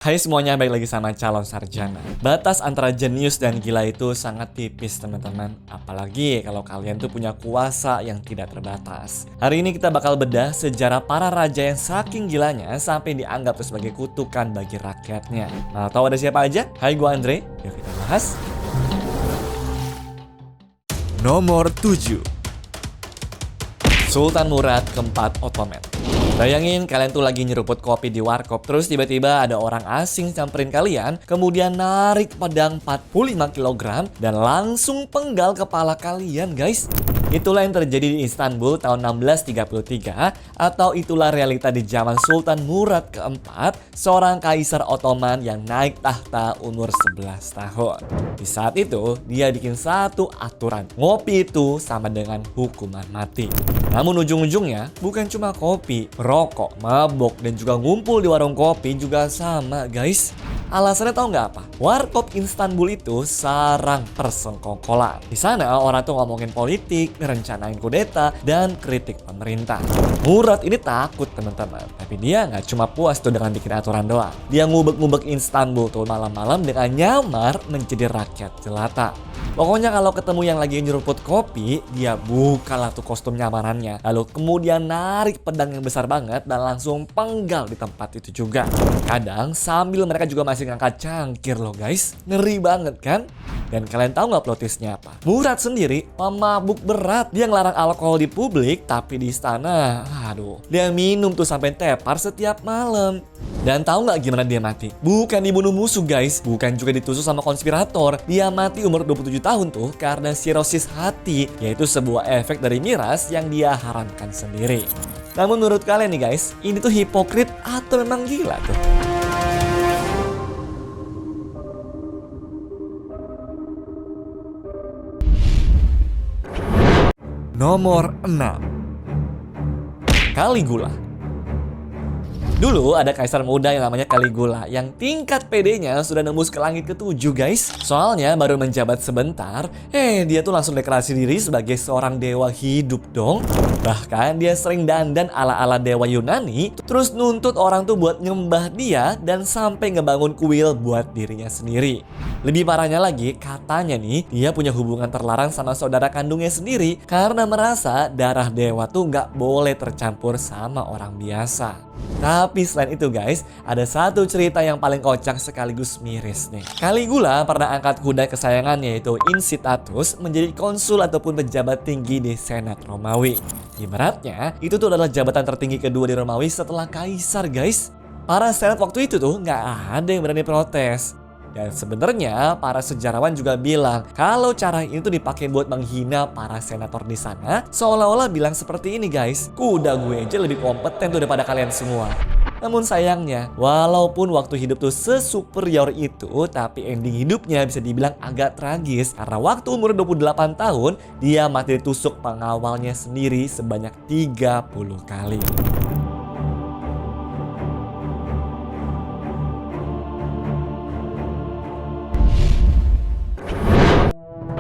Hai semuanya, balik lagi sama calon sarjana. Batas antara jenius dan gila itu sangat tipis teman-teman. Apalagi kalau kalian tuh punya kuasa yang tidak terbatas. Hari ini kita bakal bedah sejarah para raja yang saking gilanya sampai dianggap sebagai kutukan bagi rakyatnya. Nah, tahu ada siapa aja? Hai, gua Andre. Yuk kita bahas. Nomor 7, Sultan Murad keempat Ottoman. Bayangin kalian tuh lagi nyeruput kopi di warkop, terus tiba-tiba ada orang asing samperin kalian, kemudian narik pedang 45 kg dan langsung penggal kepala kalian, guys. Itulah yang terjadi di Istanbul tahun 1633, atau itulah realita di zaman Sultan Murad keempat, seorang kaisar Ottoman yang naik tahta umur 11 tahun. Di saat itu, dia bikin satu aturan, ngopi itu sama dengan hukuman mati. Namun ujung-ujungnya bukan cuma kopi, rokok, mabok, dan juga ngumpul di warung kopi juga sama, guys. Alasannya tahu nggak apa? Warkop Istanbul itu sarang persengkokolan. Di sana orang tuh ngomongin politik, rencanain kudeta, dan kritik pemerintah. Murad ini takut teman-teman, tapi dia nggak cuma puas tuh dengan bikin aturan doang. Dia ngubek-ngubek Istanbul tuh malam-malam dengan nyamar menjadi rakyat jelata. Pokoknya kalau ketemu yang lagi nyeruput kopi, dia bukalah tuh kostum nyamarannya. Lalu kemudian narik pedang yang besar banget dan langsung penggal di tempat itu juga. Kadang sambil mereka juga masih ngangkat cangkir loh guys. Ngeri banget kan? Dan kalian tahu nggak plot twistnya apa? Murad sendiri pemabuk berat. Dia ngelarang alkohol di publik, tapi di istana, aduh, dia minum tuh sampai tepar setiap malam. Dan tahu nggak gimana dia mati? Bukan dibunuh musuh guys, bukan juga ditusuk sama konspirator. Dia mati umur 27 tahun tuh karena sirosis hati, yaitu sebuah efek dari miras yang dia haramkan sendiri. Namun menurut kalian nih guys, ini tuh hipokrit atau memang gila tuh? Nomor 6, Caligula. Dulu ada kaisar muda yang namanya Caligula yang tingkat PD-nya sudah nembus ke langit ke-7 guys. Soalnya baru menjabat sebentar, dia tuh langsung deklarasi diri sebagai seorang dewa hidup dong. Bahkan dia sering dandan ala-ala dewa Yunani, terus nuntut orang tuh buat nyembah dia dan sampai ngebangun kuil buat dirinya sendiri. Lebih parahnya lagi, katanya nih dia punya hubungan terlarang sama saudara kandungnya sendiri karena merasa darah dewa tuh nggak boleh tercampur sama orang biasa. Tapi selain itu guys, ada satu cerita yang paling kocak sekaligus miris nih. Caligula pernah angkat kuda kesayangannya yaitu Incitatus menjadi konsul ataupun pejabat tinggi di Senat Romawi. Ibaratnya, itu tuh adalah jabatan tertinggi kedua di Romawi setelah kaisar guys. Para senat waktu itu tuh nggak ada yang berani protes. Dan sebenarnya para sejarawan juga bilang kalau cara ini tuh dipakai buat menghina para senator di sana, seolah-olah bilang seperti ini guys, kuda gue aja lebih kompeten tuh daripada kalian semua. Namun sayangnya, walaupun waktu hidup tuh sesuperior itu, tapi ending hidupnya bisa dibilang agak tragis karena waktu umur 28 tahun, dia mati ditusuk pengawalnya sendiri sebanyak 30 kali.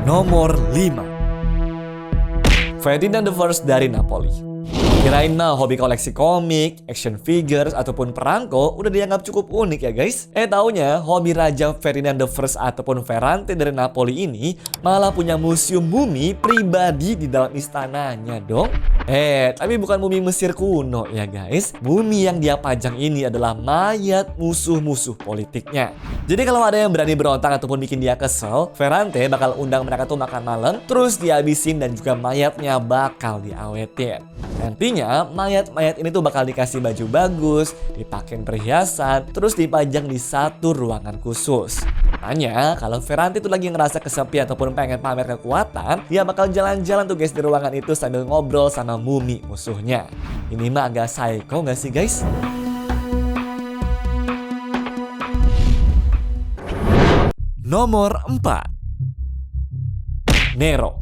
Nomor 5, Ferdinand I dari Napoli. Kirain mah hobi koleksi komik, action figures, ataupun perangko udah dianggap cukup unik ya guys. Taunya hobi Raja Ferdinand I ataupun Ferrante dari Napoli ini malah punya museum mumi pribadi di dalam istananya dong. Tapi bukan mumi Mesir kuno ya guys. Mumi yang dia pajang ini adalah mayat musuh-musuh politiknya. Jadi kalau ada yang berani berontak ataupun bikin dia kesel, Ferrante bakal undang mereka tuh makan malam, terus dihabisin dan juga mayatnya bakal diawetin. Nantinya mayat-mayat ini tuh bakal dikasih baju bagus, dipakein perhiasan, terus dipajang di satu ruangan khusus. Makanya kalau Ferrante tuh lagi ngerasa kesepian ataupun pengen pamer kekuatan, dia bakal jalan-jalan tuh guys di ruangan itu sambil ngobrol sama mumi musuhnya. Ini mah agak psycho gak sih guys? Nomor 4, Nero.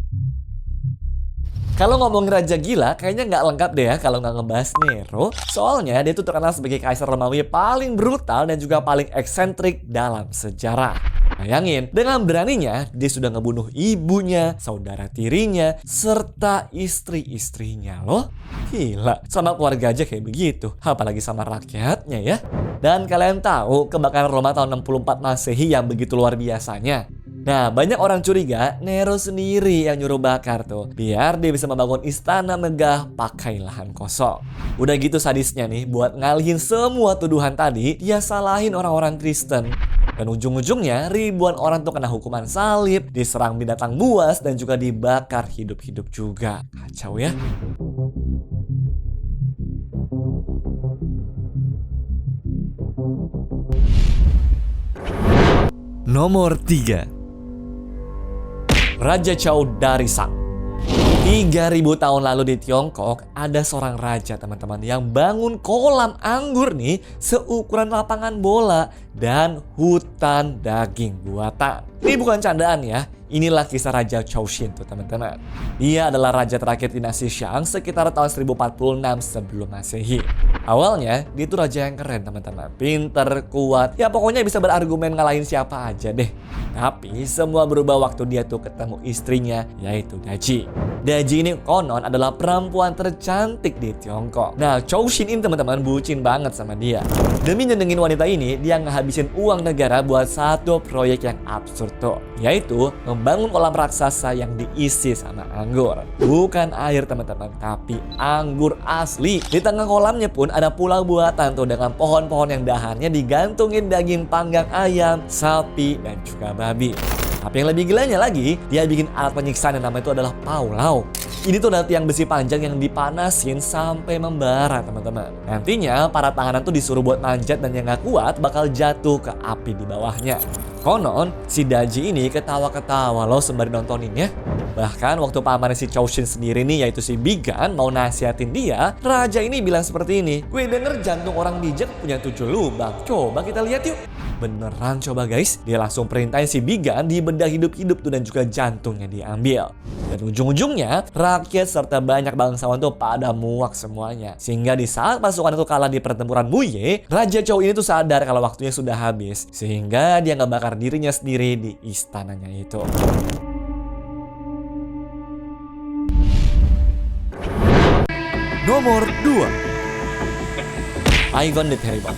Kalau ngomongin raja gila, kayaknya nggak lengkap deh ya kalau nggak ngebahas Nero. Soalnya dia tuh terkenal sebagai kaisar Romawi paling brutal dan juga paling eksentrik dalam sejarah. Bayangin, dengan beraninya dia sudah ngebunuh ibunya, saudara tirinya, serta istri-istrinya loh. Gila, sama keluarga aja kayak begitu, apalagi sama rakyatnya ya. Dan kalian tahu kebakaran Roma tahun 64 Masehi yang begitu luar biasanya? Nah, banyak orang curiga Nero sendiri yang nyuruh bakar tuh, biar dia bisa membangun istana megah pakai lahan kosong. Udah gitu sadisnya nih, buat ngalihin semua tuduhan tadi, dia salahin orang-orang Kristen. Dan ujung-ujungnya ribuan orang tuh kena hukuman salib, diserang binatang buas, dan juga dibakar hidup-hidup juga. Kacau ya. Nomor 3. Raja Chou dari Shang. 3000 tahun lalu di Tiongkok ada seorang raja teman-teman yang bangun kolam anggur nih seukuran lapangan bola dan hutan daging buatan. Ini bukan candaan ya. Inilah kisah Raja Chouxin tuh teman-teman. Dia adalah raja terakhir dinasti Shang sekitar tahun 1046 sebelum Masehi. Awalnya dia itu raja yang keren teman-teman. Pinter, kuat, ya pokoknya bisa berargumen ngalahin siapa aja deh. Tapi semua berubah waktu dia tuh ketemu istrinya yaitu Daji. Daji ini konon adalah perempuan tercantik di Tiongkok. Nah, Chouxin ini teman-teman bucin banget sama dia. Demi nyenengin wanita ini, dia ngehabisin uang negara buat satu proyek yang absurd tuh, yaitu membangun kolam raksasa yang diisi sama anggur. Bukan air teman-teman, tapi anggur asli. Di tengah kolamnya pun ada pulau buatan tuh dengan pohon-pohon yang dahannya digantungin daging panggang ayam, sapi, dan juga babi. Tapi yang lebih gilanya lagi, dia bikin alat penyiksaan yang namanya itu adalah paulau. Ini tuh ada tiang besi panjang yang dipanasin sampai membara teman-teman. Nantinya para tahanan tuh disuruh buat manjat dan yang gak kuat bakal jatuh ke api di bawahnya. Konon si Daji ini ketawa-ketawa loh sembari nontoninnya. Bahkan waktu pamannya si Chouxin sendiri nih yaitu si Bigan mau nasihatin dia, raja ini bilang seperti ini, "Gue denger jantung orang bijak punya 7 lubang. Coba kita lihat yuk." Beneran coba guys, dia langsung perintahin si Bigan dibedah hidup-hidup tuh dan juga jantungnya diambil. Dan ujung-ujungnya rakyat serta banyak bangsawan tuh pada muak semuanya. Sehingga di saat pasukan itu kalah di pertempuran Muye, Raja Chou ini tuh sadar kalau waktunya sudah habis. Sehingga dia ngebakar dirinya sendiri di istananya itu. Nomor 2. Ivan the Terrible.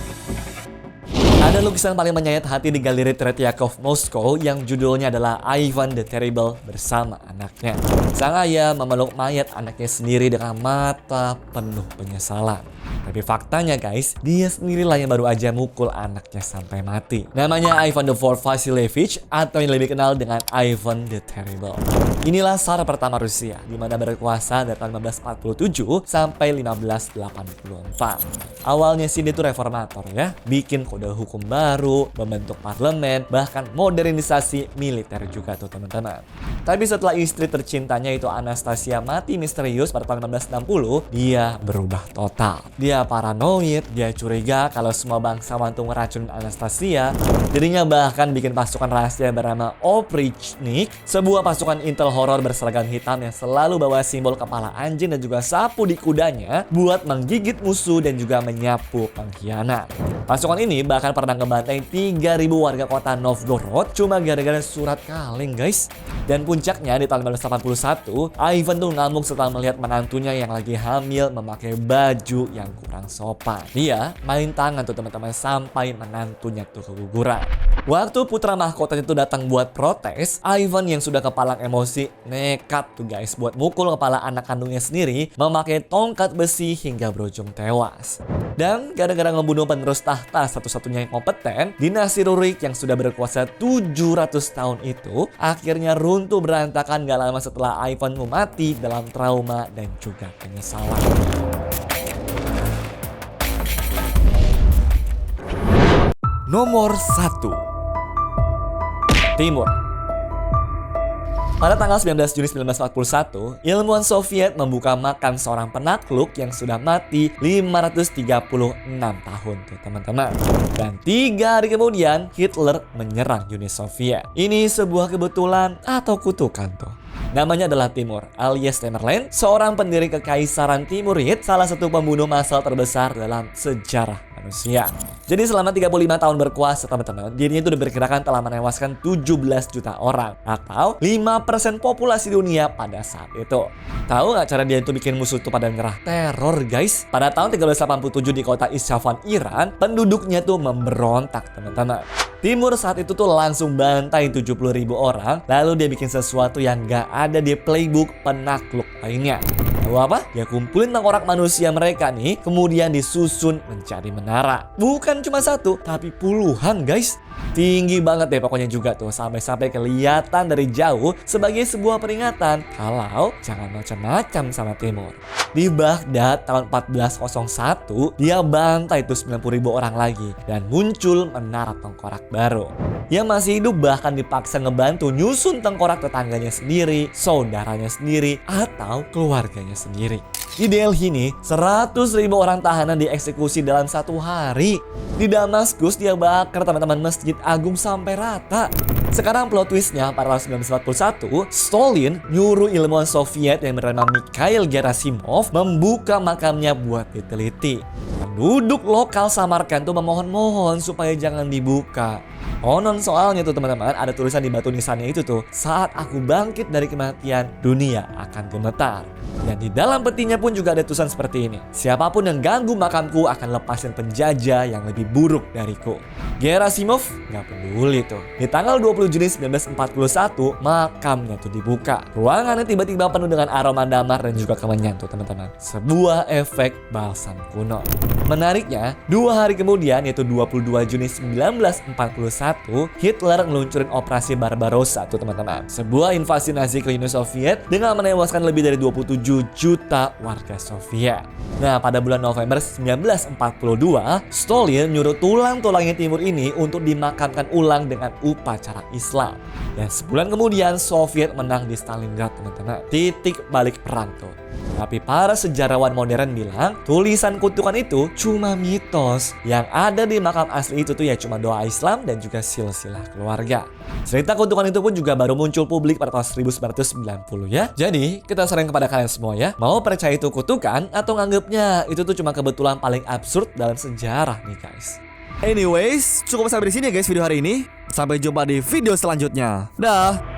Ada lukisan paling menyayat hati di Galeri Tretyakov Moskow yang judulnya adalah Ivan the Terrible bersama anaknya. Sang ayah memeluk mayat anaknya sendiri dengan mata penuh penyesalan. Tapi faktanya guys, dia sendirilah yang baru aja mukul anaknya sampai mati. Namanya Ivan IV Vasilievich atau yang lebih kenal dengan Ivan the Terrible. Inilah Tsar pertama Rusia, di mana berkuasa dari tahun 1547 sampai 1584. Awalnya sih dia itu reformator ya, bikin kode hukum baru, membentuk parlemen, bahkan modernisasi militer juga tuh teman-teman. Tapi setelah istri tercintanya itu Anastasia mati misterius pada tahun 1960, dia berubah total. Dia paranoid, dia curiga kalau semua bangsawan tuh ngeracunin Anastasia. Dirinya bahkan bikin pasukan rahasia bernama Oprichnik, sebuah pasukan intel horor berseragam hitam yang selalu bawa simbol kepala anjing dan juga sapu di kudanya buat menggigit musuh dan juga menyapu pengkhianat. Pasukan ini bahkan pernah ngebantai 3.000 warga kota Novgorod cuma gara-gara surat kaleng guys. Dan puncaknya di tahun 1981, Ivan tuh ngamuk setelah melihat menantunya yang lagi hamil memakai baju yang kurang sopan. Dia main tangan tuh teman-teman sampai menantunya tuh keguguran. Waktu putra mahkotanya tuh datang buat protes, Ivan yang sudah kepalang emosi nekat tuh guys buat mukul kepala anak kandungnya sendiri memakai tongkat besi hingga berujung tewas. Dan gara-gara ngebunuh penerus tahta satu-satunya yang kompeten, dinasti Rurik yang sudah berkuasa 700 tahun itu akhirnya runtuh berantakan gak lama setelah Ivan mati dalam trauma dan juga penyesalan. Nomor 1. Timur. Pada tanggal 19 Juni 1941, ilmuwan Soviet membuka makam seorang penakluk yang sudah mati 536 tahun tuh teman-teman. Dan 3 hari kemudian Hitler menyerang Uni Soviet. Ini sebuah kebetulan atau kutukan tuh. Namanya adalah Timur alias Tamerlane, seorang pendiri kekaisaran Timurid, salah satu pembunuh massal terbesar dalam sejarah manusia. Jadi selama 35 tahun berkuasa teman-teman, dirinya itu diperkirakan telah menewaskan 17 juta orang atau 5% populasi dunia pada saat itu. Tahu nggak cara dia itu bikin musuh itu pada nyerah? Teror guys. Pada tahun 1387 di kota Isfahan, Iran, penduduknya tuh memberontak teman-teman. Timur saat itu tuh langsung bantai 70.000 orang, lalu dia bikin sesuatu yang gak ada di playbook penakluk lainnya. Lalu apa? Dia kumpulin tengkorak manusia mereka nih, kemudian disusun menjadi menara. Bukan cuma satu, tapi puluhan guys. Tinggi banget deh pokoknya juga tuh, sampai-sampai kelihatan dari jauh sebagai sebuah peringatan kalau jangan macam-macam sama timur. Di Baghdad tahun 1401, dia bantai tuh 90.000 orang lagi dan muncul menara tengkorak baru. Yang masih hidup bahkan dipaksa ngebantu nyusun tengkorak tetangganya sendiri, saudaranya sendiri, atau keluarganya sendiri. Di Delhi nih, 100.000 orang tahanan dieksekusi dalam satu hari. Di Damaskus dia bakar teman-teman Masjid Agung sampai rata. Sekarang plot twistnya, pada tahun 1941, Stalin nyuruh ilmuwan Soviet yang bernama Mikhail Gerasimov membuka makamnya buat diteliti. Penduduk lokal Samarkand tuh memohon-mohon supaya jangan dibuka. Konon soalnya tuh teman-teman, ada tulisan di batu nisannya itu tuh, saat aku bangkit dari kematian, dunia akan gemetar. Dan di dalam petinya pun juga ada tulisan seperti ini, siapapun yang ganggu makamku akan lepasin penjajah yang lebih buruk dariku. Gerasimov gak peduli tuh. Di tanggal 20 Juni 1941, makamnya tuh dibuka. Ruangannya tiba-tiba penuh dengan aroma damar dan juga kemenyan tuh teman-teman. Sebuah efek balsam kuno. Menariknya, 2 hari kemudian, yaitu 22 Juni 1941, Hitler ngeluncurin operasi Barbarossa tuh teman-teman. Sebuah invasi Nazi ke Uni Soviet dengan menewaskan lebih dari 27 juta warga Soviet. Nah, pada bulan November 1942, Stalin nyuruh tulang-tulangnya timur ini untuk dimakamkan ulang dengan upacara Islam. Dan sebulan kemudian Soviet menang di Stalingrad teman-teman. Titik balik perang tuh. Tapi para sejarawan modern bilang tulisan kutukan itu cuma mitos. Yang ada di makam asli itu tuh ya cuma doa Islam dan juga silsilah keluarga. Cerita kutukan itu pun juga baru muncul publik pada tahun 1990 ya. Jadi kita sering kepada kalian semua ya, mau percaya itu kutukan atau nganggapnya itu tuh cuma kebetulan paling absurd dalam sejarah nih guys. Anyways, cukup sampai di sini ya guys video hari ini. Sampai jumpa di video selanjutnya. Dah.